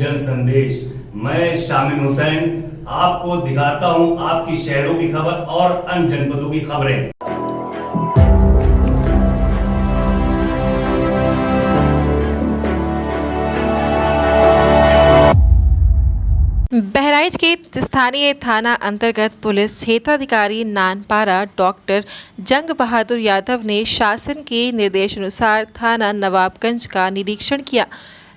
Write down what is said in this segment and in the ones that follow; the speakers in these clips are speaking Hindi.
जन संदेश। मैं शामिल हुसैन आपको दिखाता हूं आपकी शहरों की खबर और अन्य जनपदों की खबरें। बहराइच के स्थानीय थाना अंतर्गत पुलिस क्षेत्राधिकारी नानपारा डॉक्टर जंग बहादुर यादव ने शासन के निर्देशानुसार थाना नवाबगंज का निरीक्षण किया।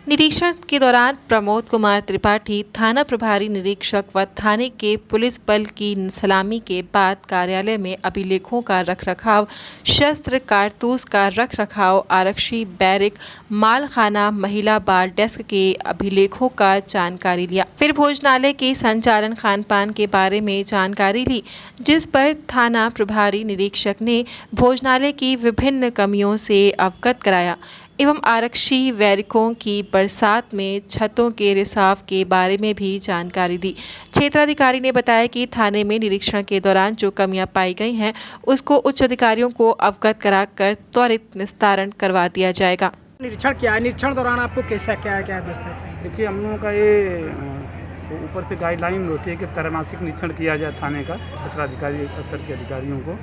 निरीक्षण के दौरान प्रमोद कुमार त्रिपाठी थाना प्रभारी निरीक्षक व थाने के पुलिस बल की सलामी के बाद कार्यालय में अभिलेखों का रखरखाव, शस्त्र कारतूस का रखरखाव, आरक्षी बैरिक, मालखाना, महिला बार डेस्क के अभिलेखों का जानकारी लिया। फिर भोजनालय के संचालन खान पान के बारे में जानकारी ली, जिस पर थाना प्रभारी निरीक्षक ने भोजनालय की विभिन्न कमियों से अवगत कराया एवं आरक्षी बैरिकों की बरसात में छतों के रिसाव के बारे में भी जानकारी दी। क्षेत्राधिकारी ने बताया कि थाने में निरीक्षण के दौरान जो कमियां पाई गई हैं उसको उच्च अधिकारियों को अवगत कराकर त्वरित निस्तारण करवा दिया जाएगा। निरीक्षण किया है, निरीक्षण दौरान आपको कैसा क्या व्यवस्था है? देखिए, हम लोगों का ये ऊपर से गाइडलाइन होती है कि त्रैमासिक निरीक्षण किया जाए थाने का क्षेत्राधिकारी स्तर के अधिकारियों को।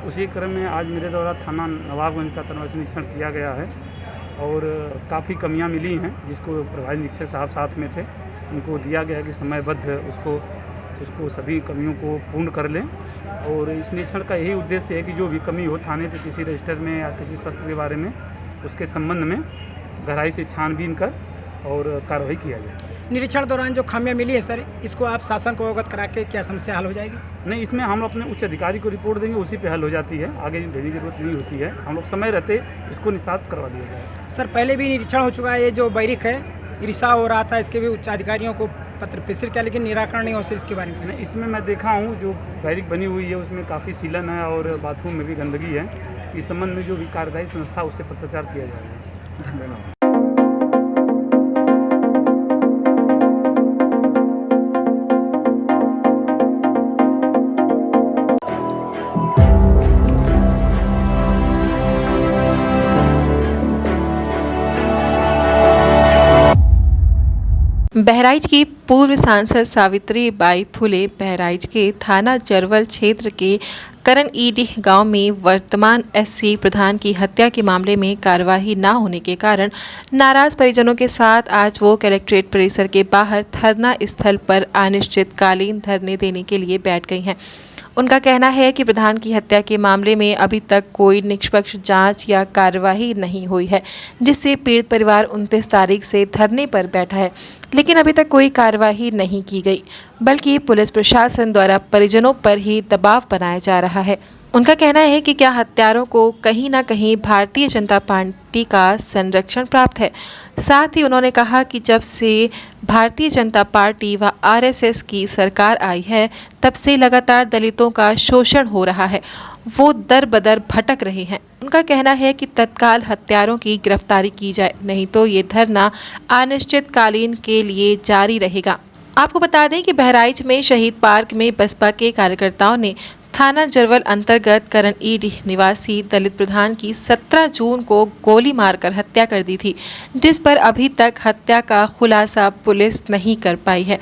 उसी क्रम में आज मेरे द्वारा थाना नवाबगंज का त्रैमासिक निरीक्षण किया गया है और काफ़ी कमियां मिली हैं, जिसको प्रभारी निरीक्षक साहब साथ में थे। उनको दिया गया है कि समयबद्ध उसको सभी कमियों को पूर्ण कर लें। और इस निरीक्षण का यही उद्देश्य है कि जो भी कमी हो थाने के किसी रजिस्टर में या किसी शस्त्र के बारे में, उसके संबंध में गहराई से छानबीन कर और कार्रवाई किया जाए। निरीक्षण दौरान जो खामियां मिली है सर, इसको आप शासन को अवगत करा के क्या समस्या हल हो जाएगी? नहीं, इसमें हम अपने उच्च अधिकारी को रिपोर्ट देंगे, उसी पे हल हो जाती है, आगे देने की जरूरत नहीं होती है। हम लोग समय रहते इसको निस्तारित करवा दिया जाए। सर, पहले भी निरीक्षण हो चुका है, ये जो बैरिक है रिसाव हो रहा था, इसके भी उच्च अधिकारियों को पत्र प्रेषित किया, लेकिन निराकरण नहीं हो सर इसके बारे में। इसमें मैं देखा हूँ जो बैरिक बनी हुई है उसमें काफ़ी सीलन है और बाथरूम में भी गंदगी है। इस संबंध में जो भी कार्यदायी संस्था उससे पत्राचार किया जाएगा। धन्यवाद। बहराइच की पूर्व सांसद सावित्री बाई फुले बहराइच के थाना जरवल क्षेत्र के करण ईडीह गांव में वर्तमान एससी प्रधान की हत्या के मामले में कार्यवाही न होने के कारण नाराज परिजनों के साथ आज वो कलेक्ट्रेट परिसर के बाहर धरना स्थल पर अनिश्चितकालीन धरने देने के लिए बैठ गई हैं। उनका कहना है कि प्रधान की हत्या के मामले में अभी तक कोई निष्पक्ष जांच या कार्यवाही नहीं हुई है, जिससे पीड़ित परिवार 29 तारीख से धरने पर बैठा है, लेकिन अभी तक कोई कार्यवाही नहीं की गई, बल्कि पुलिस प्रशासन द्वारा परिजनों पर ही दबाव बनाया जा रहा है। उनका कहना है कि क्या हत्यारों को कहीं ना कहीं भारतीय जनता पार्टी का संरक्षण प्राप्त है। साथ ही उन्होंने कहा कि जब से भारतीय जनता पार्टी व आरएसएस की सरकार आई है, तब से लगातार दलितों का शोषण हो रहा है, वो दर बदर भटक रहे हैं। उनका कहना है कि तत्काल हत्यारों की गिरफ्तारी की जाए, नहीं तो ये धरना अनिश्चितकालीन के लिए जारी रहेगा। आपको बता दें कि बहराइच में शहीद पार्क में बसपा के कार्यकर्ताओं ने थाना जरवल अंतर्गत करण ईडीह निवासी दलित प्रधान की 17 जून को गोली मारकर हत्या कर दी थी, जिस पर अभी तक हत्या का खुलासा पुलिस नहीं कर पाई है।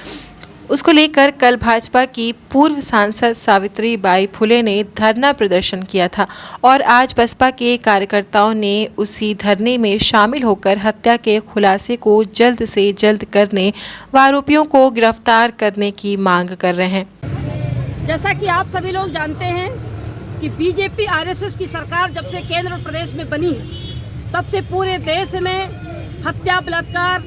उसको लेकर कल भाजपा की पूर्व सांसद सावित्री बाई फुले ने धरना प्रदर्शन किया था और आज बसपा के कार्यकर्ताओं ने उसी धरने में शामिल होकर हत्या के खुलासे को जल्द से जल्द करने व आरोपियों को गिरफ्तार करने की मांग कर रहे हैं। जैसा कि आप सभी लोग जानते हैं कि बीजेपी आरएसएस की सरकार जब से केंद्र और प्रदेश में बनी है, तब से पूरे देश में हत्या, बलात्कार,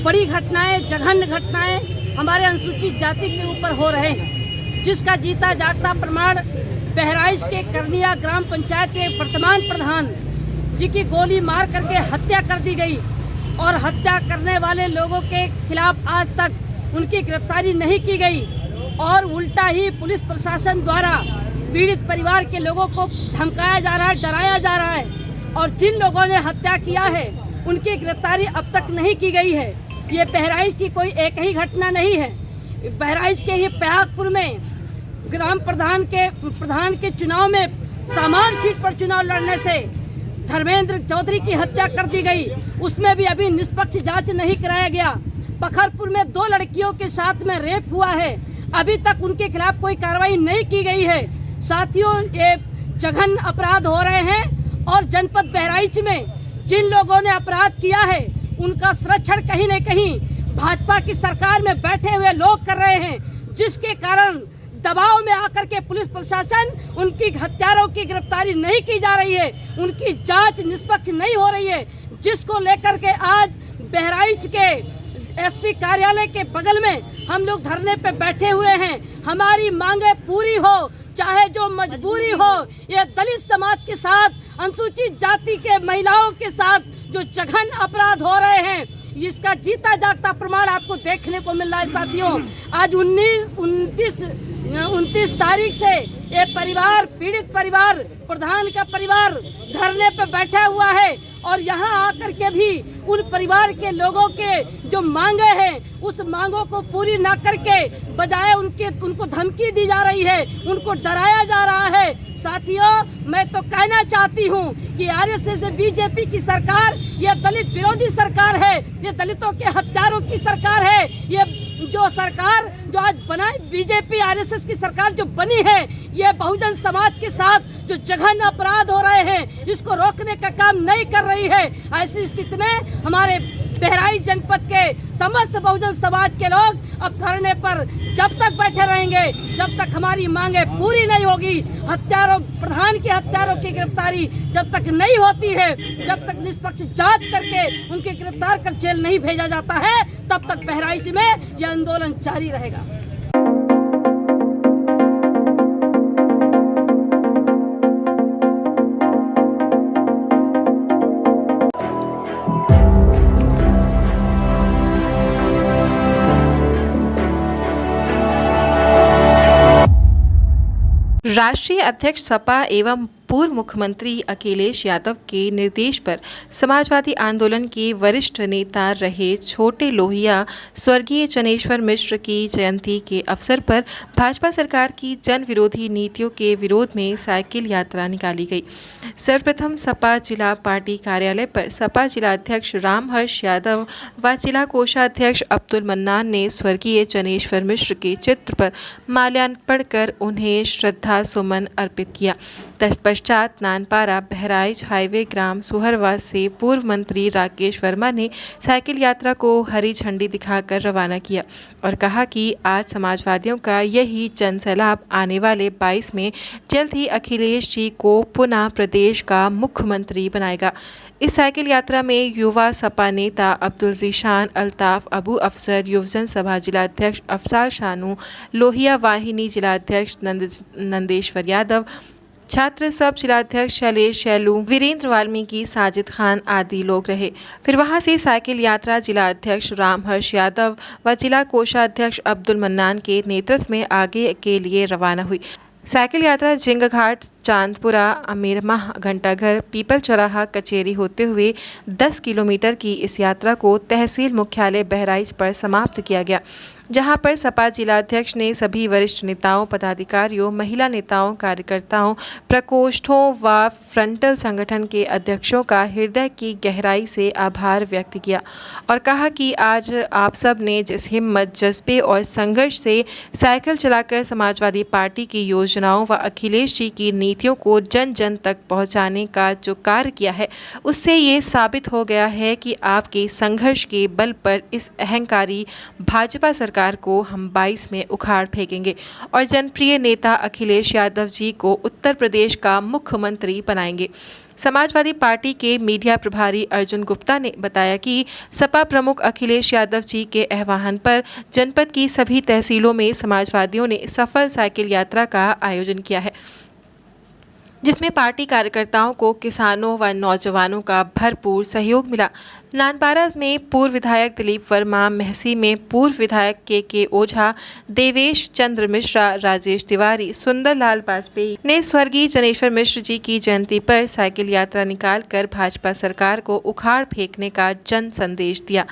बड़ी घटनाएं, जघन्य घटनाएं हमारे अनुसूचित जाति के ऊपर हो रहे हैं, जिसका जीता जागता प्रमाण बहराइच के करनिया ग्राम पंचायत के वर्तमान प्रधान जी की गोली मार करके हत्या कर दी गई और हत्या करने वाले लोगों के खिलाफ आज तक उनकी गिरफ्तारी नहीं की गई और उल्टा ही पुलिस प्रशासन द्वारा पीड़ित परिवार के लोगों को धमकाया जा रहा है, डराया जा रहा है और जिन लोगों ने हत्या किया है उनकी गिरफ्तारी अब तक नहीं की गई है। ये बहराइच की कोई एक ही घटना नहीं है। बहराइच के ही प्रयागपुर में ग्राम प्रधान के चुनाव में सामान्य सीट पर चुनाव लड़ने से धर्मेंद्र चौधरी की हत्या कर दी गई, उसमें भी अभी निष्पक्ष जांच नहीं कराया गया। बखरपुर में 2 लड़कियों के साथ में रेप हुआ है, अभी तक उनके खिलाफ कोई कार्रवाई नहीं की गई है। साथियों, ये जघन्य अपराध हो रहे हैं और जनपद बहराइच में जिन लोगों ने अपराध किया है उनका संरक्षण कहीं न कहीं भाजपा की सरकार में बैठे हुए लोग कर रहे हैं, जिसके कारण दबाव में आकर के पुलिस प्रशासन उनकी हत्यारों की गिरफ्तारी नहीं की जा रही है, उनकी जांच निष्पक्ष नहीं हो रही है, जिसको लेकर के आज बहराइच के एसपी कार्यालय के बगल में हम लोग धरने पे बैठे हुए हैं। हमारी मांगे पूरी हो, चाहे जो मजबूरी हो। ये दलित समाज के साथ, अनुसूचित जाति के महिलाओं के साथ जो जघन्य अपराध हो रहे हैं, इसका जीता जागता प्रमाण आपको देखने को मिल रहा है। साथियों, आज 29 तारीख से ये परिवार, पीड़ित परिवार, प्रधान का परिवार धरने पे बैठा हुआ है और यहाँ आकर के भी उन परिवार के लोगों के जो मांगे हैं उस मांगों को पूरी न करके बजाय उनको धमकी दी जा रही है, उनको डराया जा रहा है। साथियों, मैं तो कहना चाहती हूँ कि आरएसएस बीजेपी की सरकार ये दलित विरोधी सरकार है, ये दलितों के हत्यारों की सरकार है। ये जो सरकार जो आज बनाई बीजेपी आरएसएस की सरकार जो बनी है, ये बहुजन समाज के साथ जो जघन्य अपराध हो रहे हैं इसको रोकने का काम नहीं कर रही है। ऐसी स्थिति में हमारे बहराइच जनपद के समस्त बहुजन समाज के लोग अब धरने पर जब तक बैठे रहेंगे जब तक हमारी मांगे पूरी नहीं होगी। हत्यारों, प्रधान के हत्यारों की गिरफ्तारी जब तक नहीं होती है, जब तक निष्पक्ष जांच करके उनके गिरफ्तार कर जेल नहीं भेजा जाता है, तब तक बहराइच में यह आंदोलन जारी रहेगा। राष्ट्रीय अध्यक्ष सपा एवं पूर्व मुख्यमंत्री अखिलेश यादव के निर्देश पर समाजवादी आंदोलन के वरिष्ठ नेता रहे छोटे लोहिया स्वर्गीय चनेश्वर मिश्र की जयंती के अवसर पर भाजपा सरकार की जन विरोधी नीतियों के विरोध में साइकिल यात्रा निकाली गई। सर्वप्रथम सपा जिला पार्टी कार्यालय पर सपा जिलाध्यक्ष रामहर्ष यादव व जिला कोषाध्यक्ष अब्दुल मन्नान ने स्वर्गीय चनेश्वर मिश्र के चित्र पर माल्यार्पण कर उन्हें श्रद्धा सुमन अर्पित किया। तत्पश्चात नानपारा बहराइच हाईवे ग्राम सुहरवा से पूर्व मंत्री राकेश वर्मा ने साइकिल यात्रा को हरी झंडी दिखाकर रवाना किया और कहा कि आज समाजवादियों का यही जनसैलाब आने वाले 22 में जल्द ही अखिलेश जी को पुनः प्रदेश का मुख्यमंत्री बनाएगा। इस साइकिल यात्रा में युवा सपा नेता अब्दुल जीशान अल्ताफ, अबू अफसर युवजन सभा जिलाध्यक्ष अफसार शानू, लोहिया वाहिनी जिलाध्यक्ष नंदेश्वर यादव, छात्र सब जिलाध्यक्ष शैलेश शैलू, वीरेंद्र वाल्मीकि, साजिद खान आदि लोग रहे। फिर वहां से साइकिल यात्रा जिला अध्यक्छ रामहर्ष यादव व जिला कोषाध्यक्ष अब्दुल मन्नान के नेतृत्व में आगे के लिए रवाना हुई। साइकिल यात्रा जिंगघाट, चांदपुरा, अमीरमाह, घंटाघर, पीपल चौराहा, कचेरी होते हुए 10 किलोमीटर की इस यात्रा को तहसील मुख्यालय बहराइच पर समाप्त किया गया, जहां पर सपा जिलाध्यक्ष ने सभी वरिष्ठ नेताओं, पदाधिकारियों, महिला नेताओं, कार्यकर्ताओं, प्रकोष्ठों व फ्रंटल संगठन के अध्यक्षों का हृदय की गहराई से आभार व्यक्त किया और कहा कि आज आप सब ने जिस हिम्मत, जज्बे और संघर्ष से साइकिल चलाकर समाजवादी पार्टी की योजनाओं व अखिलेश जी की नीतियों को जन जन तक पहुंचाने का जो कार्य किया है, उससे ये साबित हो गया है कि आपके संघर्ष के बल पर इस अहंकारी भाजपा सरकार को हम 22 में उखाड़ फेंकेंगे और जनप्रिय नेता अखिलेश यादव जी को उत्तर प्रदेश का मुख्यमंत्री बनाएंगे। समाजवादी पार्टी के मीडिया प्रभारी अर्जुन गुप्ता ने बताया कि सपा प्रमुख अखिलेश यादव जी के आह्वान पर जनपद की सभी तहसीलों में समाजवादियों ने सफल साइकिल यात्रा का आयोजन किया है, जिसमें पार्टी कार्यकर्ताओं को किसानों व नौजवानों का भरपूर सहयोग मिला। नानपारा में पूर्व विधायक दिलीप वर्मा, महसी में पूर्व विधायक के ओझा, देवेश चंद्र मिश्रा, राजेश तिवारी, सुंदरलाल वाजपेयी ने स्वर्गीय चनेश्वर मिश्र जी की जयंती पर साइकिल यात्रा निकालकर भाजपा सरकार को उखाड़ फेंकने का जन संदेश दिया।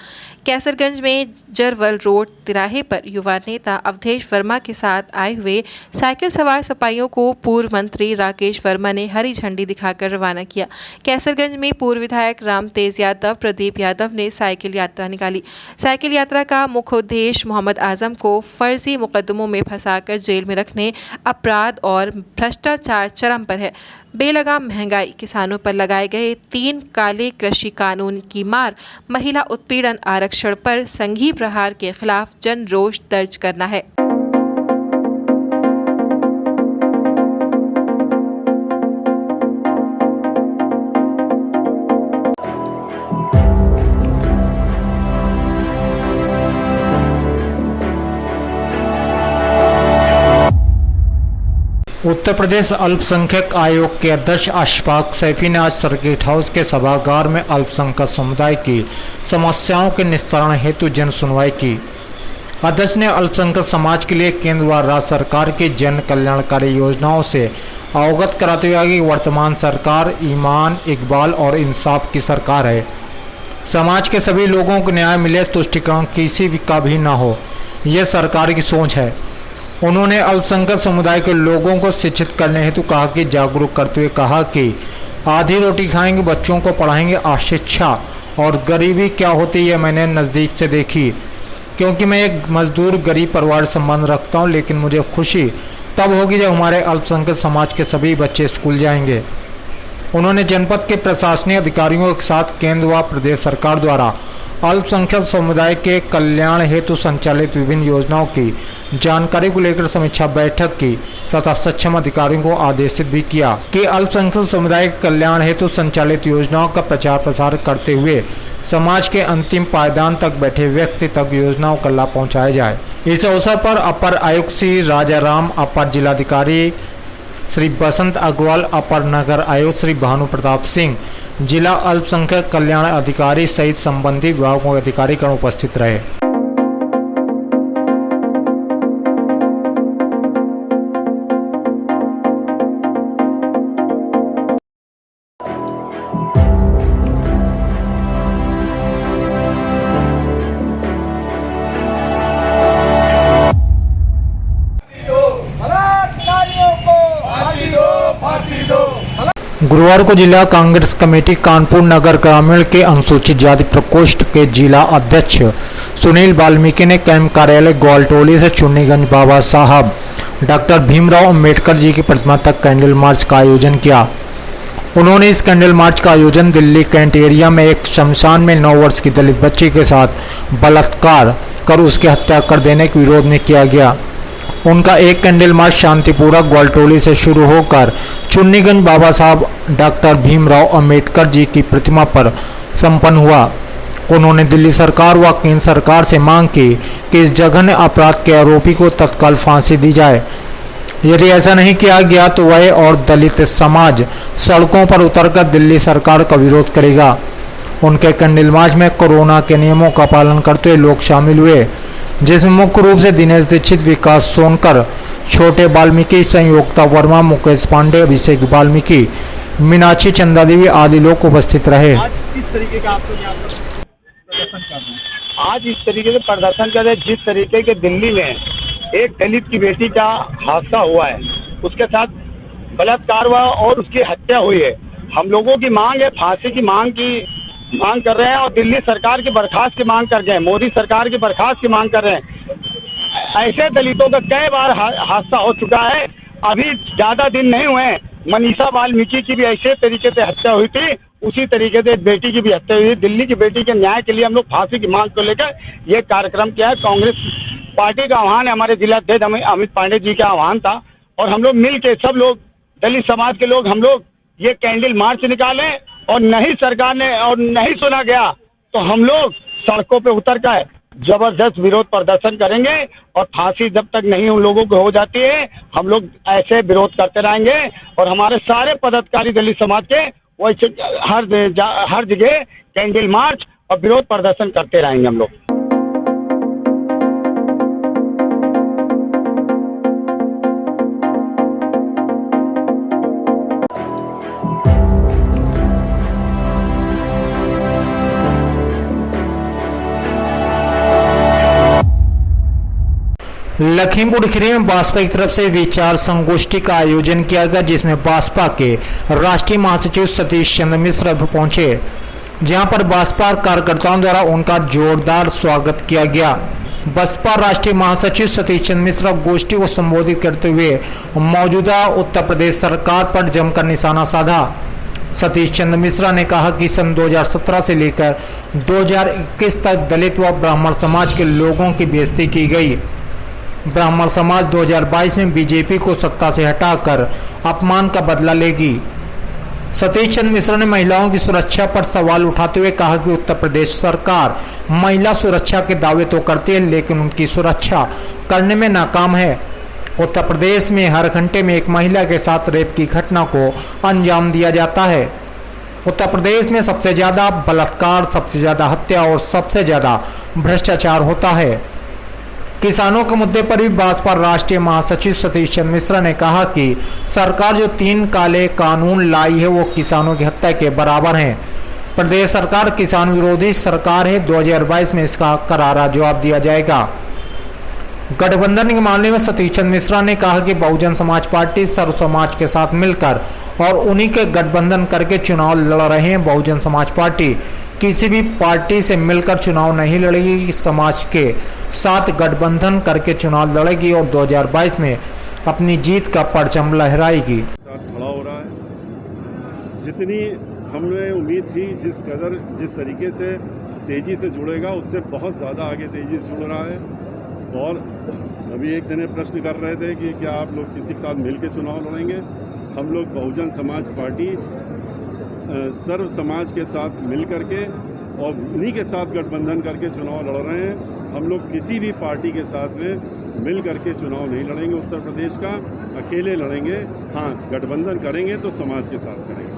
कैसरगंज में जरवल रोड तिराहे पर युवा नेता अवधेश वर्मा के साथ आए हुए साइकिल सवार सिपाहियों को पूर्व मंत्री राकेश वर्मा ने हरी झंडी दिखाकर रवाना किया। कैसरगंज में पूर्व विधायक राम तेज यादव, प्रदीप कुलदीप यादव ने साइकिल यात्रा निकाली। साइकिल यात्रा का मुख्य उद्देश्य मोहम्मद आजम को फर्जी मुकदमों में फंसाकर जेल में रखने, अपराध और भ्रष्टाचार चरम पर है। बेलगाम महंगाई, किसानों पर लगाए गए 3 काले कृषि कानून की मार, महिला उत्पीड़न, आरक्षण पर संघीय प्रहार के खिलाफ जन रोष दर्ज करना है। उत्तर प्रदेश अल्पसंख्यक आयोग के अध्यक्ष अशफाक सैफी ने आज सर्किट हाउस के सभागार में अल्पसंख्यक समुदाय की समस्याओं के निस्तारण हेतु जन सुनवाई की। अध्यक्ष ने अल्पसंख्यक समाज के लिए केंद्र व राज्य सरकार की जन कल्याणकारी योजनाओं से अवगत कराते हुए कि वर्तमान सरकार ईमान, इकबाल और इंसाफ की सरकार है। समाज के सभी लोगों को न्याय मिले, तुष्टिकरण किसी भी का भी न हो, यह सरकार की सोच है। उन्होंने अल्पसंख्यक समुदाय के लोगों को शिक्षित करने हेतु कहा कि जागरूक करते हुए कहा कि आधी रोटी खाएंगे, बच्चों को पढ़ाएंगे। अशिक्षा और गरीबी क्या होती है मैंने नज़दीक से देखी, क्योंकि मैं एक मजदूर गरीब परिवार से संबंध रखता हूं, लेकिन मुझे खुशी तब होगी जब हमारे अल्पसंख्यक समाज के सभी बच्चे स्कूल जाएंगे। उन्होंने जनपद के प्रशासनिक अधिकारियों के साथ केंद्र व प्रदेश सरकार द्वारा अल्पसंख्यक समुदाय के कल्याण हेतु संचालित विभिन्न योजनाओं की जानकारी को लेकर समीक्षा बैठक की तथा सक्षम अधिकारियों को आदेशित भी किया कि अल्पसंख्यक समुदाय के कल्याण हेतु संचालित योजनाओं का प्रचार प्रसार करते हुए समाज के अंतिम पायदान तक बैठे व्यक्ति तक योजनाओं का लाभ पहुँचाया जाए। इस अवसर पर अपर आयुक्त श्री राजाराम, अपर जिलाधिकारी श्री बसंत अग्रवाल, अपर नगर आयुक्त श्री भानु प्रताप सिंह, जिला अल्पसंख्यक कल्याण अधिकारी सहित संबंधित विभागों के अधिकारीगण उपस्थित रहे। गुरुवार को जिला कांग्रेस कमेटी कानपुर नगर ग्रामीण के अनुसूचित जाति प्रकोष्ठ के जिला अध्यक्ष सुनील वाल्मीकि ने कैंप कार्यालय ग्वालटोली से चुन्नीगंज बाबा साहब डॉक्टर भीमराव अंबेडकर जी की प्रतिमा तक कैंडल मार्च का आयोजन किया। उन्होंने इस कैंडल मार्च का आयोजन दिल्ली कैंट एरिया में एक शमशान में 9 वर्ष की दलित बच्ची के साथ बलात्कार कर उसकी हत्या कर देने के विरोध में किया गया। उनका एक कैंडल मार्च शांतिपूर्वक ग्वालटोली से शुरू होकर चुन्नीगंज बाबा साहब डॉक्टर भीमराव अंबेडकर जी की प्रतिमा पर संपन्न हुआ। उन्होंने दिल्ली सरकार व केंद्र सरकार से मांग की कि इस जघन्य अपराध के आरोपी को तत्काल फांसी दी जाए। यदि ऐसा नहीं किया गया तो वह और दलित समाज सड़कों पर उतरकर दिल्ली सरकार का विरोध करेगा। उनके कैंडल मार्च में कोरोना के नियमों का पालन करते हुए लोग शामिल हुए, जिसमें मुख्य रूप से दिनेश दीक्षित, विकास सोनकर, छोटे वाल्मीकि, संयोक्ता वर्मा, मुकेश पांडे, अभिषेक वाल्मीकि, मीनाक्षी चंदा देवी आदि लोग उपस्थित रहे। आज इस तरीके का आपको यहाँ पर प्रदर्शन कर रहे हैं, आज इस तरीके से प्रदर्शन कर रहे हैं जिस तरीके के दिल्ली में एक दलित की बेटी का हादसा हुआ है, उसके साथ बलात्कार हुआ और उसकी हत्या हुई है। हम लोगों की मांग है, फांसी की मांग कर रहे हैं और दिल्ली सरकार की बर्खास्त की मांग कर रहे हैं, मोदी सरकार की बर्खास्त की मांग कर रहे हैं। ऐसे दलितों का कई बार हादसा हो चुका है, अभी ज्यादा दिन नहीं हुए। मनीषा वाल्मीकि की भी ऐसे तरीके से हत्या हुई थी, उसी तरीके से बेटी की भी हत्या हुई। दिल्ली की बेटी के न्याय के लिए हम लोग फांसी की मांग को लेकर ये कार्यक्रम किया है। कांग्रेस पार्टी का आह्वान है, हमारे जिलाध्यक्ष अमित पांडे जी का आह्वान था और हम लोग मिल के सब लोग दलित समाज के लोग हम लोग ये कैंडल मार्च निकाले और नहीं सरकार ने और नहीं सुना गया तो हम लोग सड़कों पे उतर कर जबरदस्त विरोध प्रदर्शन करेंगे और फांसी जब तक नहीं उन लोगों को हो जाती है हम लोग ऐसे विरोध करते रहेंगे। और हमारे सारे पदाधिकारी दलित समाज के वैसे हर जगह कैंडल मार्च और विरोध प्रदर्शन करते रहेंगे हम लोग। लखीमपुर खीरी में बासपा की तरफ से विचार संगोष्ठी का आयोजन किया गया, जिसमें बासपा के राष्ट्रीय महासचिव सतीश चंद्र मिश्र पहुंचे। जहां पर बसपा कार्यकर्ताओं द्वारा उनका जोरदार स्वागत किया गया। बसपा राष्ट्रीय महासचिव सतीश चंद्र मिश्रा गोष्ठी को संबोधित करते हुए मौजूदा उत्तर प्रदेश सरकार पर जमकर निशाना साधा। सतीश चंद्र मिश्रा ने कहा कि सन 2017 से लेकर 2021 तक दलित व ब्राह्मण समाज के लोगों की बेइज्जती की गई। ब्राह्मण समाज 2022 में बीजेपी को सत्ता से हटाकर अपमान का बदला लेगी। सतीश चंद्र मिश्रा ने महिलाओं की सुरक्षा पर सवाल उठाते हुए कहा कि उत्तर प्रदेश सरकार महिला सुरक्षा के दावे तो करती है, लेकिन उनकी सुरक्षा करने में नाकाम है। उत्तर प्रदेश में हर घंटे में एक महिला के साथ रेप की घटना को अंजाम दिया जाता है। उत्तर प्रदेश में सबसे ज्यादा बलात्कार, सबसे ज्यादा हत्या और सबसे ज्यादा भ्रष्टाचार होता है। किसानों के मुद्दे पर भी बसपा राष्ट्रीय महासचिव सतीश चंद्र मिश्रा ने कहा कि सरकार जो 3 काले कानून लाई है वो किसानों की हत्या के बराबर हैं। प्रदेश सरकार किसान विरोधी सरकार है। 2022 में इसका करारा जवाब दिया जाएगा। गठबंधन के मामले में सतीश चंद्र मिश्रा ने कहा कि बहुजन समाज पार्टी सर्व समाज के साथ मिलकर और उन्हीं के गठबंधन करके चुनाव लड़ रहे हैं। बहुजन समाज पार्टी किसी भी पार्टी से मिलकर चुनाव नहीं लड़ेगी, समाज के साथ गठबंधन करके चुनाव लड़ेगी और 2022 में अपनी जीत का परचम लहराएगी। साथ खड़ा हो रहा है। जितनी हमने उम्मीद थी, जिस तरीके से तेजी से जुड़ेगा, उससे बहुत ज़्यादा आगे तेजी से जुड़ रहा है। और अभी एक जने प्रश्न कर रहे थे कि क्या आप लोग किसी के साथ मिल के चुनाव लड़ेंगे। हम लोग बहुजन समाज पार्टी सर्व समाज के साथ मिल करके और उन्हीं के साथ गठबंधन करके चुनाव लड़ रहे हैं। हम लोग किसी भी पार्टी के साथ में मिल करके चुनाव नहीं लड़ेंगे उत्तर प्रदेश का, अकेले लड़ेंगे। हाँ, गठबंधन करेंगे तो समाज के साथ करेंगे।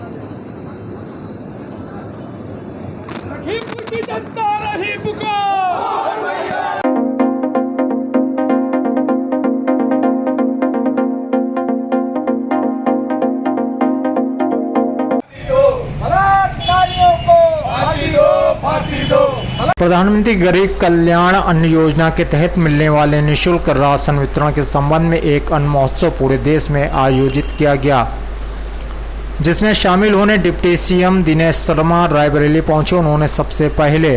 प्रधानमंत्री गरीब कल्याण अन्न योजना के तहत मिलने वाले निःशुल्क राशन वितरण के संबंध में एक अन्न महोत्सव पूरे देश में आयोजित किया गया, जिसमें शामिल होने डिप्टी सीएम दिनेश शर्मा रायबरेली पहुंचे। उन्होंने सबसे पहले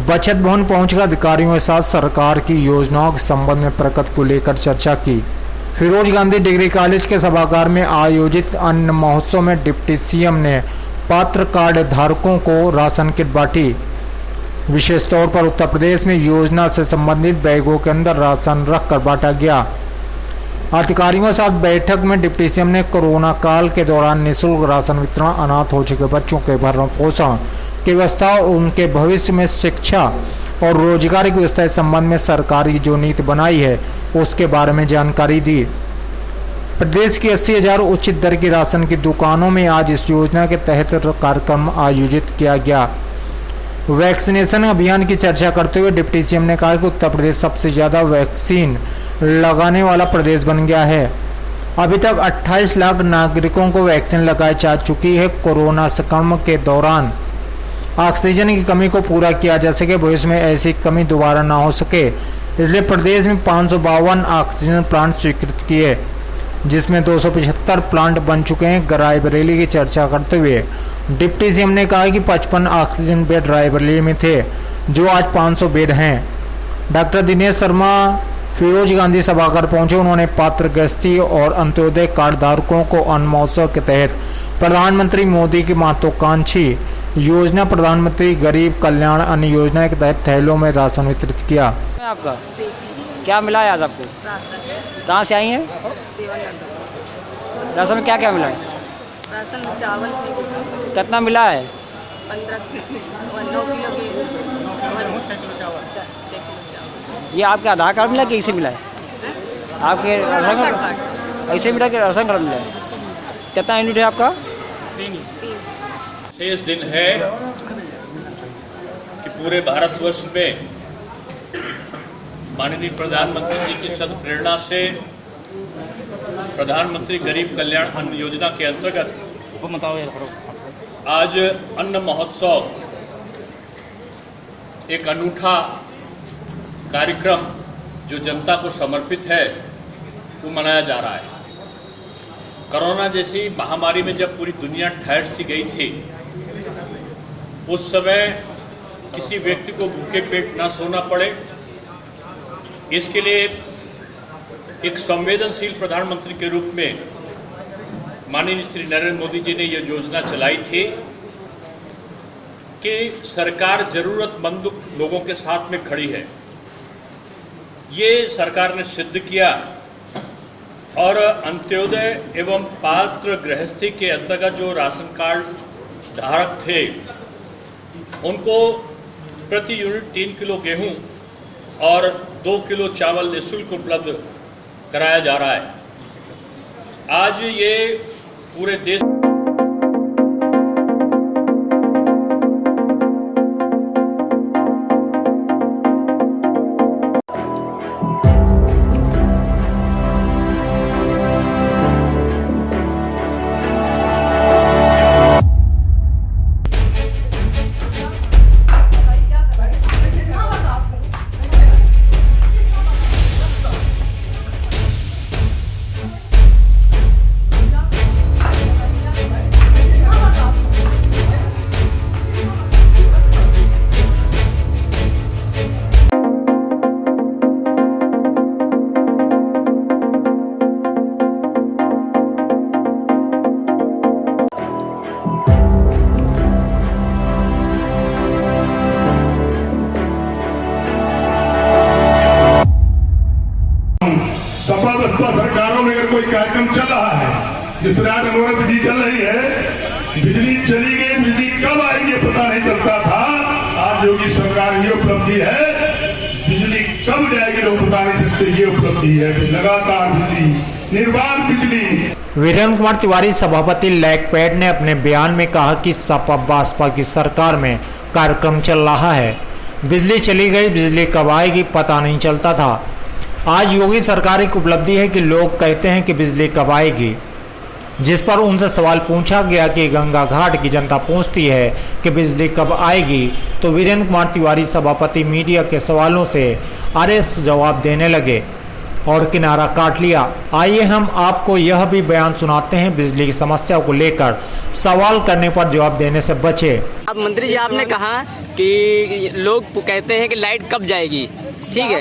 बचत भवन पहुंचकर अधिकारियों के साथ सरकार की योजनाओं के संबंध में प्रगति को लेकर चर्चा की। फिरोज गांधी डिग्री कॉलेज के सभागार में आयोजित अन्न महोत्सव में डिप्टी सीएम ने पात्र कार्ड धारकों को राशन किट बांटी। विशेष तौर पर उत्तर प्रदेश में योजना से संबंधित बैगों के अंदर राशन रखकर बांटा गया। अधिकारियों के साथ बैठक में डिप्टी सीएम ने कोरोना काल के दौरान निःशुल्क राशन वितरण, अनाथ हो चुके बच्चों के भरण पोषण की व्यवस्था और उनके भविष्य में शिक्षा और रोजगार की व्यवस्था के संबंध में सरकार की जो नीति बनाई है उसके बारे में जानकारी दी। प्रदेश की 80,000 उचित दर की राशन की दुकानों में आज इस योजना के तहत कार्यक्रम आयोजित किया गया। वैक्सीनेशन अभियान की चर्चा करते हुए डिप्टी सीएम ने कहा कि उत्तर प्रदेश सबसे ज़्यादा वैक्सीन लगाने वाला प्रदेश बन गया है। अभी तक 28 लाख नागरिकों को वैक्सीन लगाई जा चुकी है। कोरोना संक्रमण के दौरान ऑक्सीजन की कमी को पूरा किया जा सके, भविष्य में ऐसी कमी दोबारा ना हो सके, इसलिए प्रदेश में 552 ऑक्सीजन प्लांट स्वीकृत किए, जिसमें 275 प्लांट बन चुके हैं। रायबरेली की चर्चा करते हुए डिप्टी सीएम ने कहा कि 55 ऑक्सीजन बेड रायबरेली में थे, जो आज 500 बेड हैं। डॉक्टर दिनेश शर्मा फिरोज गांधी सभागार पहुंचे। उन्होंने पात्र गृहस्थी और अंत्योदय कार्ड धारकों को अन्न महोत्सव के तहत प्रधानमंत्री मोदी की महत्वाकांक्षी योजना प्रधानमंत्री गरीब कल्याण अन्न योजना के तहत थैलों में राशन वितरित किया। आपका क्या मिला है आज आपको? कहाँ से आई हैं? राशन में क्या क्या मिला है? राशन में चावल कितना मिला है? 15 9 किलो गेहूँ, 6 किलो चावल। ये आपके आधार कार्ड मिला कि इसे मिला है? आपके राशन कार्ड ऐसे मिला कि राशन कार्ड मिला है? कितना यूनिट है आपका? 3। शेष दिन है कि पूरे भारतवर्ष में माननीय प्रधानमंत्री जी की सद प्रेरणा से प्रधानमंत्री गरीब कल्याण अन्न योजना के अंतर्गत आज अन्न महोत्सव एक अनूठा कार्यक्रम जो जनता को समर्पित है वो मनाया जा रहा है। कोरोना जैसी महामारी में जब पूरी दुनिया ठहर सी गई थी, उस समय किसी व्यक्ति को भूखे पेट ना सोना पड़े, इसके लिए एक संवेदनशील प्रधानमंत्री के रूप में माननीय श्री नरेंद्र मोदी जी ने यह योजना चलाई थी कि सरकार जरूरतमंद लोगों के साथ में खड़ी है। ये सरकार ने सिद्ध किया और अंत्योदय एवं पात्र गृहस्थी के अंतर्गत जो राशन कार्ड धारक थे उनको प्रति यूनिट 3 किलो गेहूं और 2 किलो चावल निःशुल्क उपलब्ध कराया जा रहा है। आज ये पूरे देश सरकारों में अगर कोई कार्यक्रम चल रहा है, जिस तरह आज अमृत बिजली चल रही है, बिजली चली गई, बिजली कब आएगी पता नहीं चलता था। आज योगी सरकार ये उपलब्धि है, बिजली कब जाएगी लोग बता नहीं सकते, ये उपलब्धि है। लगातार बिजली, निर्बाध बिजली। वीरेंद्र कुमार तिवारी सभापति लैकपैड ने अपने बयान में कहा कि सपा बसपा की सरकार में कार्यक्रम चल रहा है, बिजली चली गई, बिजली कब आएगी पता नहीं चलता था। आज योगी सरकार की उपलब्धि है कि लोग कहते हैं कि बिजली कब आएगी। जिस पर उनसे सवाल पूछा गया कि गंगा घाट की जनता पूछती है कि बिजली कब आएगी, तो वीरेंद्र कुमार तिवारी सभापति मीडिया के सवालों से आरएस जवाब देने लगे और किनारा काट लिया। आइए हम आपको यह भी बयान सुनाते हैं। बिजली की समस्या को लेकर सवाल करने पर जवाब देने से बचे। अब मंत्री जी आपने कहा कि लोग कहते हैं कि लाइट कब जाएगी, ठीक है।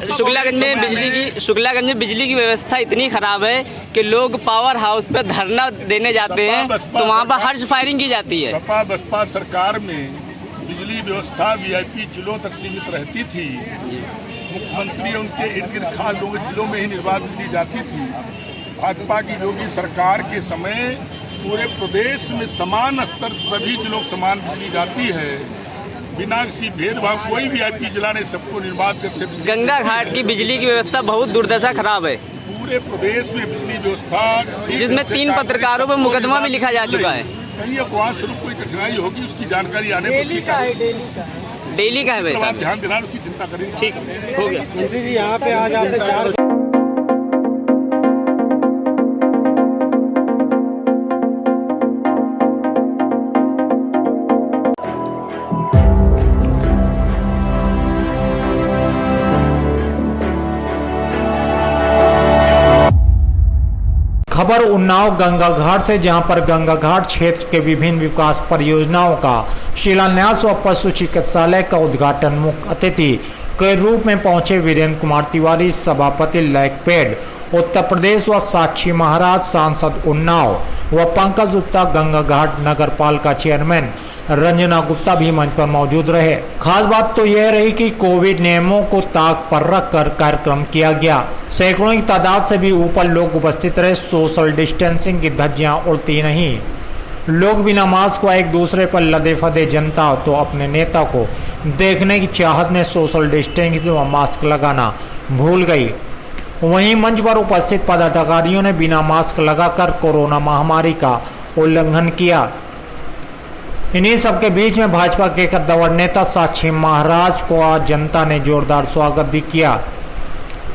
शुक्लागंज में बिजली की व्यवस्था इतनी खराब है कि लोग पावर हाउस पे धरना देने जाते हैं तो वहाँ पर हर्ष फायरिंग की जाती है। सपा बसपा सरकार में बिजली व्यवस्था वीआईपी जिलों तक सीमित रहती थी। मुख्यमंत्री उनके इर्द गिर्द खास लोग जिलों में ही निर्बाध बिजली जाती थी। भाजपा की योगी सरकार के समय पूरे प्रदेश में समान स्तर सभी जिलों समान बिजली जाती है, बिना किसी भेदभाव। कोई भी वीआईपी जिला ने सबको निर्बाध से गंगा घाट की बिजली की व्यवस्था बहुत दुर्दशा खराब है। पूरे प्रदेश में बिजली व्यवस्था, जिसमें 3 पत्रकारों पर मुकदमा भी लिखा जा चुका है। कहीं अफवाह स्वरूप कोई कठिनाई होगी, उसकी जानकारी आने पर डेली का है वैसा ध्यान देना, उसकी चिंता करेंगे। ठीक हो गया। मंत्री जी यहाँ पे आज आपने 4 खबर उन्नाव गंगा घाट से, जहां पर गंगा घाट क्षेत्र के विभिन्न विकास परियोजनाओं का शिलान्यास व पशु चिकित्सालय का उद्घाटन मुख्य अतिथि के रूप में पहुंचे वीरेंद्र कुमार तिवारी सभापति लैकपैड उत्तर प्रदेश व साक्षी महाराज सांसद उन्नाव व पंकज गुप्ता गंगा घाट नगर पालिका चेयरमैन रंजना गुप्ता भी मंच पर मौजूद रहे। खास बात तो यह रही कि कोविड नियमों को ताक पर रखकर कार्यक्रम किया गया। सैकड़ों की तादाद से भी ऊपर लोग उपस्थित रहे। सोशल डिस्टेंसिंग की धज्जियां उड़ती नहीं। लोग बिना मास्क व एक दूसरे पर लदे फदे जनता तो अपने नेता को देखने की चाहत में सोशल डिस्टेंसिंग व मास्क लगाना भूल गई। वहीं मंच पर उपस्थित पदाधिकारियों ने बिना मास्क लगाकर कोरोना महामारी का उल्लंघन किया। इन्हीं सबके बीच में भाजपा के कद्दावर नेता साक्षी महाराज को आज जनता ने जोरदार स्वागत भी किया।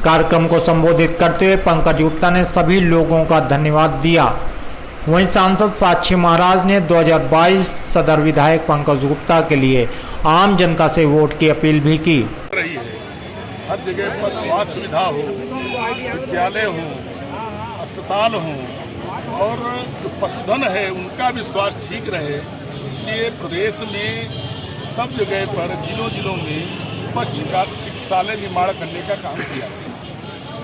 कार्यक्रम को संबोधित करते हुए पंकज गुप्ता ने सभी लोगों का धन्यवाद दिया। वहीं सांसद साक्षी महाराज ने 2022 सदर विधायक पंकज गुप्ता के लिए आम जनता से वोट की अपील भी की। हर जगह पर स्वास्थ्य सुविधा हो, विद्यालय हो, अस्पताल हो और जो पशुधन है उनका भी स्वास्थ्य ठीक रहे, इसलिए प्रदेश में सब जगह पर जिलों में पशु चिकित्सालय निर्माण करने का काम किया है।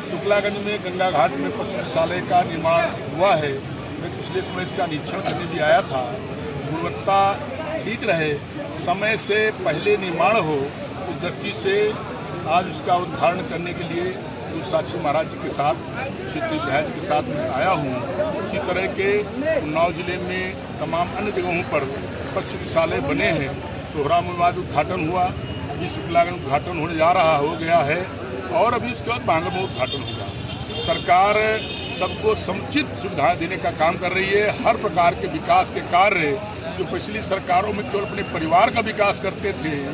शुक्लागंज में गंगा घाट में पशु चिकित्सालय का निर्माण हुआ है। मैं पिछले समय इसका निरीक्षण करने भी आया था। गुणवत्ता ठीक रहे, समय से पहले निर्माण हो, उस दृष्टि से आज उसका उद्घाटन करने के लिए साक्षी महाराज जी के साथ, क्षेत्रीय विधायक के साथ मैं आया हूँ। इसी तरह के उन्नाव जिले में तमाम अन्य जगहों पर पशु चिकित्सालय बने हैं। सोहरा में आज उद्घाटन हुआ, अभी शुक्लागंज उद्घाटन होने जा रहा हो गया है और अभी उसके बाद बांगर में उद्घाटन होगा। सरकार सबको समुचित सुविधाएं देने का काम कर रही है। हर प्रकार के विकास के कार्य जो पिछली सरकारों में केवल अपने परिवार का विकास करते थे,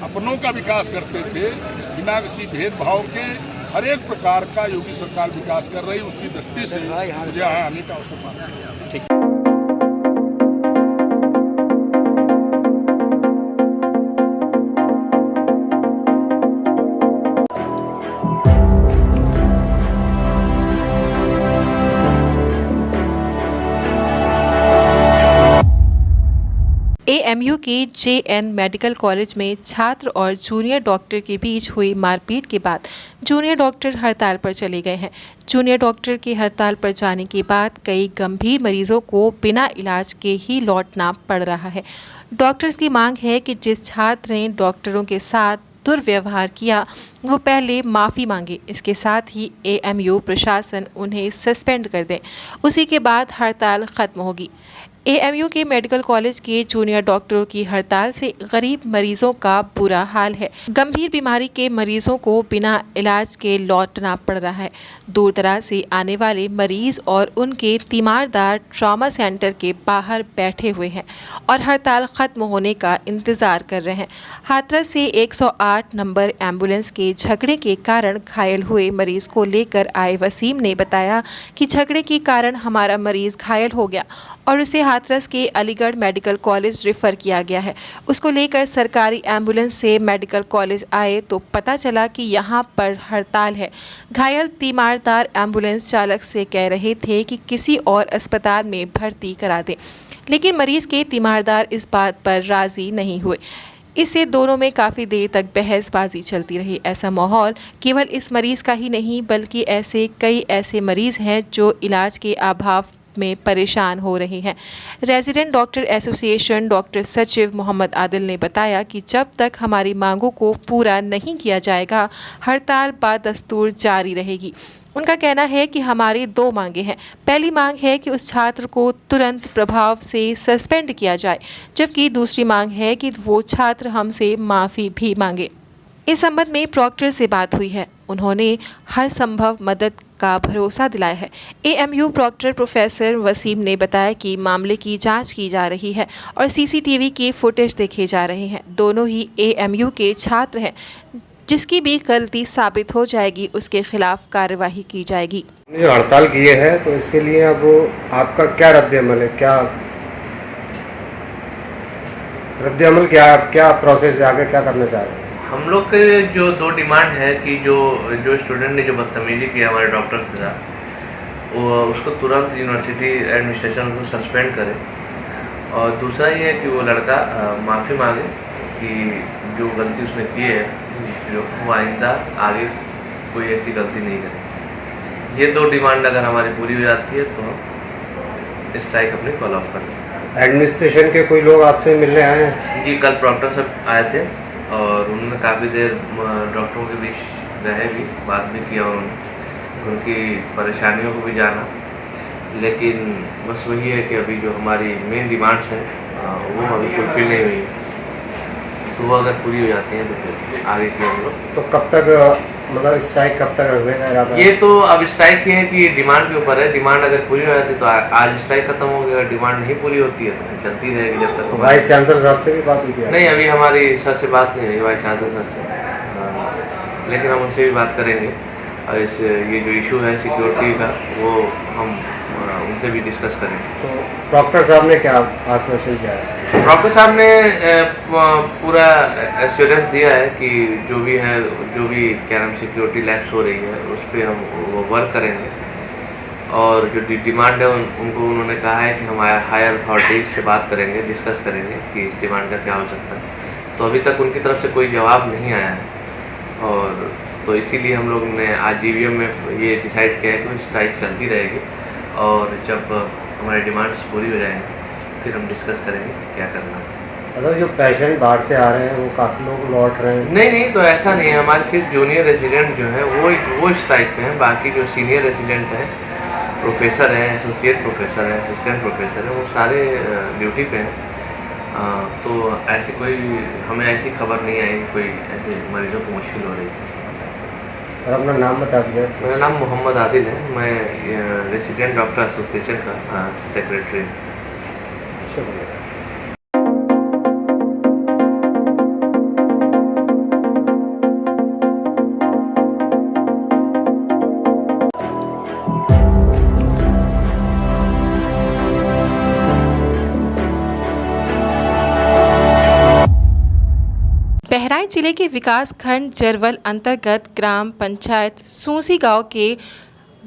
अपनों का विकास करते थे, बिना किसी भेदभाव के हर एक प्रकार का योगी सरकार विकास कर रही, उसी दृष्टि से मुझे यहाँ आने का अवसर पाया। एएमयू के जेएन मेडिकल कॉलेज में छात्र और जूनियर डॉक्टर के बीच हुई मारपीट के बाद जूनियर डॉक्टर हड़ताल पर चले गए हैं। जूनियर डॉक्टर के हड़ताल पर जाने के बाद कई गंभीर मरीजों को बिना इलाज के ही लौटना पड़ रहा है। डॉक्टर्स की मांग है कि जिस छात्र ने डॉक्टरों के साथ दुर्व्यवहार किया वो पहले माफ़ी मांगे, इसके साथ ही एएमयू प्रशासन उन्हें सस्पेंड कर दे, उसी के बाद हड़ताल ख़त्म होगी। एएमयू के मेडिकल कॉलेज के जूनियर डॉक्टरों की हड़ताल से गरीब मरीजों का बुरा हाल है। गंभीर बीमारी के मरीजों को बिना इलाज के लौटना पड़ रहा है। दूर दराज से आने वाले मरीज और उनके तीमारदार ट्रॉमा सेंटर के बाहर बैठे हुए हैं और हड़ताल ख़त्म होने का इंतज़ार कर रहे हैं। हाथरस से 108 नंबर एम्बुलेंस के झगड़े के कारण घायल हुए मरीज को लेकर आए वसीम ने बताया कि झगड़े के कारण हमारा मरीज़ घायल हो गया और उसे हाथरस के अलीगढ़ मेडिकल कॉलेज रेफ़र किया गया है। उसको लेकर सरकारी एम्बुलेंस से मेडिकल कॉलेज आए तो पता चला कि यहाँ पर हड़ताल है। घायल तीमारदार एम्बुलेंस चालक से कह रहे थे कि किसी और अस्पताल में भर्ती करा दें, लेकिन मरीज़ के तीमारदार इस बात पर राज़ी नहीं हुए। इससे दोनों में काफ़ी देर तक बहसबाजी चलती रही। ऐसा माहौल केवल इस मरीज़ का ही नहीं बल्कि ऐसे कई ऐसे मरीज़ हैं जो इलाज के अभाव में परेशान हो रहे हैं। रेजिडेंट डॉक्टर एसोसिएशन डॉक्टर सचिव मोहम्मद आदिल ने बताया कि जब तक हमारी मांगों को पूरा नहीं किया जाएगा हड़ताल बदस्तूर जारी रहेगी। उनका कहना है कि हमारी दो मांगे हैं। पहली मांग है कि उस छात्र को तुरंत प्रभाव से सस्पेंड किया जाए, जबकि दूसरी मांग है कि वो छात्र हमसे माफ़ी भी मांगे। इस संबंध में प्रॉक्टर से बात हुई है, उन्होंने हर संभव मदद का भरोसा दिलाया है। एएमयू प्रॉक्टर प्रोफेसर वसीम ने बताया कि मामले की जांच की जा रही है और सीसीटीवी की फुटेज देखे जा रहे हैं। दोनों ही एएमयू के छात्र हैं, जिसकी भी गलती साबित हो जाएगी उसके खिलाफ कार्यवाही की जाएगी। जो हड़ताल किए हैं तो इसके लिए अब आपका क्या रद्द-ए-अमल है? क्या प्रोसेस है, आगे क्या करना चाह रहे हैं? हम लोग के जो दो डिमांड है कि जो स्टूडेंट ने जो बदतमीजी किया हमारे डॉक्टर्स के साथ वो उसको तुरंत यूनिवर्सिटी एडमिनिस्ट्रेशन को सस्पेंड करे, और दूसरा ये है कि वो लड़का माफ़ी मांगे कि जो गलती उसने की है जो वो आइंदा आगे कोई ऐसी गलती नहीं करे। ये दो डिमांड अगर हमारी पूरी हो जाती है तो हम स्ट्राइक अपनी कॉल ऑफ कर दें। एडमिनिस्ट्रेशन के कोई लोग आपसे मिलने आए हैं? जी, कल प्रॉक्टर साहब आए थे और उन्होंने काफ़ी देर डॉक्टरों के बीच रहे भी, बात भी किया उन्होंने, उनकी परेशानियों को भी जाना, लेकिन बस वही है कि अभी जो हमारी मेन डिमांड्स हैं वो अभी फुलफिल नहीं हुई, तो वो अगर पूरी हो जाती हैं तो फिर आगे की हम लोग। तो कब तक मतलब स्ट्राइक कब तक रखने का इरादा? ये तो अब स्ट्राइक की है कि डिमांड के ऊपर है। डिमांड अगर पूरी हो जाती है तो आज स्ट्राइक खत्म हो गया, अगर डिमांड नहीं पूरी होती है तो फिर चलती रहेगी जब तक। तो वाइस चांसलर साहब से भी बात हुई है? नहीं, अभी हमारी सर से बात नहीं हुई, वाइस चांसलर सर से, लेकिन हम उनसे भी बात करेंगे और ये जो इशू है सिक्योरिटी का वो हम उनसे भी डिस्कस करेंगे। तो प्रॉक्टर साहब ने क्या आश्वासन दिया है? प्रॉक्टर साहब ने पूरा एश्योरेंस दिया है कि जो भी क्या नाम सिक्योरिटी लैप्स हो रही है उस पर हम वो वर्क करेंगे और जो डिमांड है उनको उन्होंने कहा है कि हम हायर अथॉरिटीज़ से बात करेंगे, डिस्कस करेंगे कि इस डिमांड का क्या हो सकता है। तो अभी तक उनकी तरफ से कोई जवाब नहीं आया है और तो इसीलिए हम लोग ने आज जीवीएम में ये डिसाइड किया है कि स्ट्राइक चलती रहेगी और जब हमारी डिमांड्स पूरी हो जाएंगी फिर हम डिस्कस करेंगे क्या करना है। मतलब जो पेशेंट बाहर से आ रहे हैं वो काफ़ी लोग लौट रहे हैं? नहीं, तो ऐसा नहीं है। हमारे सिर्फ जूनियर रेसिडेंट जो हैं वो स्ट्राइक पे हैं। बाकी जो सीनियर रेसिडेंट हैं, प्रोफेसर हैं, एसोसिएट प्रोफेसर हैं, असिस्टेंट प्रोफेसर हैं, वो सारे ड्यूटी पे हैं। तो ऐसी कोई हमें ऐसी खबर नहीं आई कोई ऐसे मरीजों को मुश्किल हो रही है। और अपना नाम बता दीजिए। मेरा नाम मोहम्मद आदिल है, मैं रेसिडेंट डॉक्टर एसोसिएशन का सेक्रेटरी। शुक्रिया। बहराइच जिले के विकास खंड जरवल अंतर्गत ग्राम पंचायत सूसी गांव के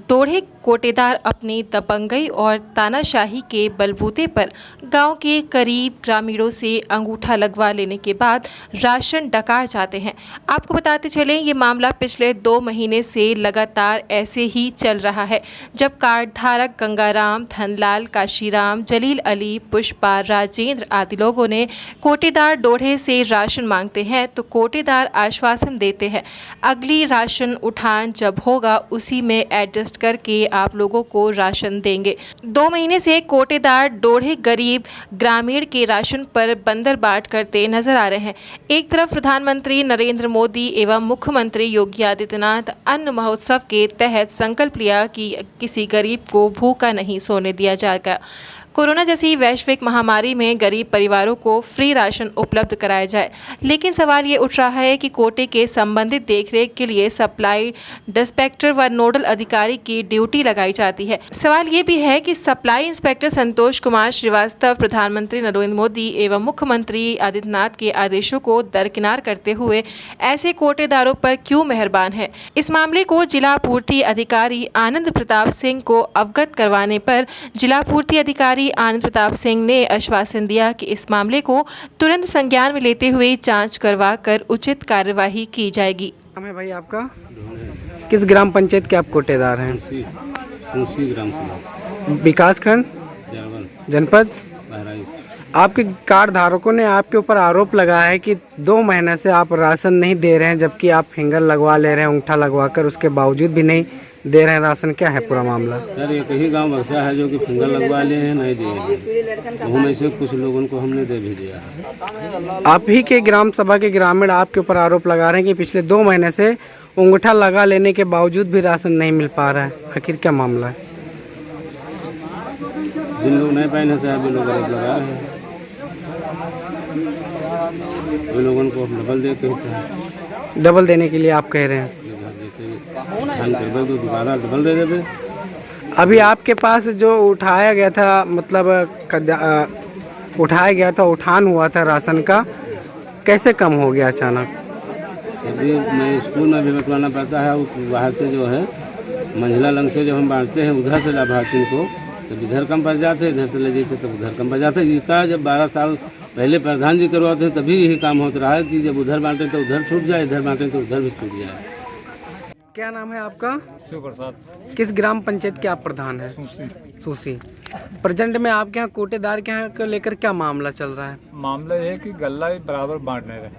डोढ़े कोटेदार अपनी दबंगई और तानाशाही के बलबूते पर गांव के करीब ग्रामीणों से अंगूठा लगवा लेने के बाद राशन डकार जाते हैं। आपको बताते चलें, ये मामला पिछले 2 महीने से लगातार ऐसे ही चल रहा है, जब कार्ड धारक गंगाराम, धनलाल, काशीराम, जलील अली, पुष्पा, राजेंद्र आदि लोगों ने कोटेदार डोढ़े से राशन मांगते हैं तो कोटेदार आश्वासन देते हैं अगली राशन उठान जब होगा उसी में एडजस्ट करके आप लोगों को राशन देंगे। 2 महीने से कोटेदार डोढ़े गरीब ग्रामीण के राशन पर बंदरबाट करते नजर आ रहे हैं। एक तरफ प्रधानमंत्री नरेंद्र मोदी एवं मुख्यमंत्री योगी आदित्यनाथ अन्न महोत्सव के तहत संकल्प लिया कि किसी गरीब को भूखा नहीं सोने दिया जाएगा। कोरोना जैसी वैश्विक महामारी में गरीब परिवारों को फ्री राशन उपलब्ध कराया जाए, लेकिन सवाल ये उठ रहा है कि कोटे के संबंधित देखरेख के लिए सप्लाई डिस्पैचर व नोडल अधिकारी की ड्यूटी लगाई जाती है। सवाल ये भी है कि सप्लाई इंस्पेक्टर संतोष कुमार श्रीवास्तव प्रधानमंत्री नरेंद्र मोदी एवं मुख्यमंत्री आदित्यनाथ के आदेशों को दरकिनार करते हुए ऐसे कोटेदारों पर क्यों मेहरबान है। इस मामले को जिला पूर्ति अधिकारी आनंद प्रताप सिंह को अवगत करवाने पर जिला पूर्ति अधिकारी आनंद प्रताप सिंह ने आश्वासन दिया कि इस मामले को तुरंत संज्ञान में लेते हुए जांच करवाकर उचित कार्यवाही की जाएगी। नाम है भाई आपका? किस ग्राम पंचायत के आप कोटेदार हैं? सूसी ग्राम पंचायत, विकास खंड जनपद बहराइच। आपके कार्ड धारकों ने आपके ऊपर आरोप लगाया है कि 2 महीने से आप राशन नहीं दे रहे हैं, जबकि आप फिंगर लगवा ले रहे हैं, अंगूठा लगवाकर, उसके बावजूद भी नहीं दे रहे हैं राशन। क्या है पूरा मामला? सर एक ही गांव बक्सा है जो कि फिंगर लगवा लिए हैं, नहीं दिए हैं। उनमें से कुछ लोगों को हमने दे भी दिया है। आप ही के ग्राम सभा के ग्रामीण आपके ऊपर आरोप लगा रहे हैं कि पिछले 2 महीने से अंगूठा लगा लेने के बावजूद भी राशन नहीं मिल पा रहा है। आखिर क्या मामला है? जिन लोग नहीं पहने से अभी लोग आरोप लगा रहे हैं, वे लोगों को डबल देते हैं। डबल देने के लिए आप कह रहे हैं? दोबारा डबल दे देते। अभी आपके पास जो उठाया गया था, मतलब उठाया गया था, उठान हुआ था राशन का, कैसे कम हो गया अचानक? अभी मैं स्कूल में भी बतलाना पड़ता है, बाहर से जो है मंझला लंग से जो हम बांटते हैं उधर से लाभार्थी को, जब इधर कम पड़ जाते, इधर से ले जाते तब उधर कम पड़ जाता है। इसका जब 12 साल पहले प्रधान जी करवाते हैं तभी यही काम होता रहा है कि जब उधर बांटे तो उधर छूट जाए, इधर बांटे तो उधर भी छूट जाए। क्या नाम है आपका? शिव प्रसाद। किस ग्राम पंचायत के आप प्रधान हैं? सूसी। प्रेजेंट में आपके यहाँ कोटेदार के यहाँ को लेकर क्या मामला चल रहा है? मामला ये है कि गल्ला बराबर बांटने रहे,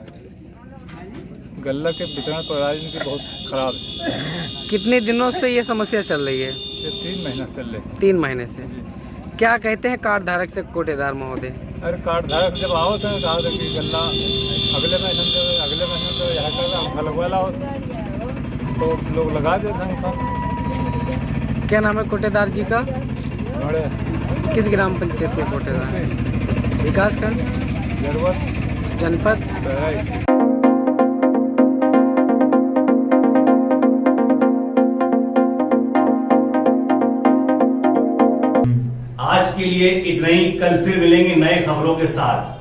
गल्ला के वितरण प्रणाली इनकी बहुत खराब है। कितने दिनों से ये समस्या चल रही है? ये 3 महीना चल रही है। 3 महीने से। क्या कहते हैं कार्ड धारक से कोटेदार महोदय? अरे कार्ड धारक जब आओ तो कहा था कि गल्ला अगले महीने तो यहाँ का लगवा लाओ, तो लोग लगा देते हैं। क्या नाम है कोटेदार जी का? किस ग्राम पंचायत के कोटेदार? विकास खंड जनपद बहराइच। आज के लिए इतना ही, कल फिर मिलेंगे नए खबरों के साथ।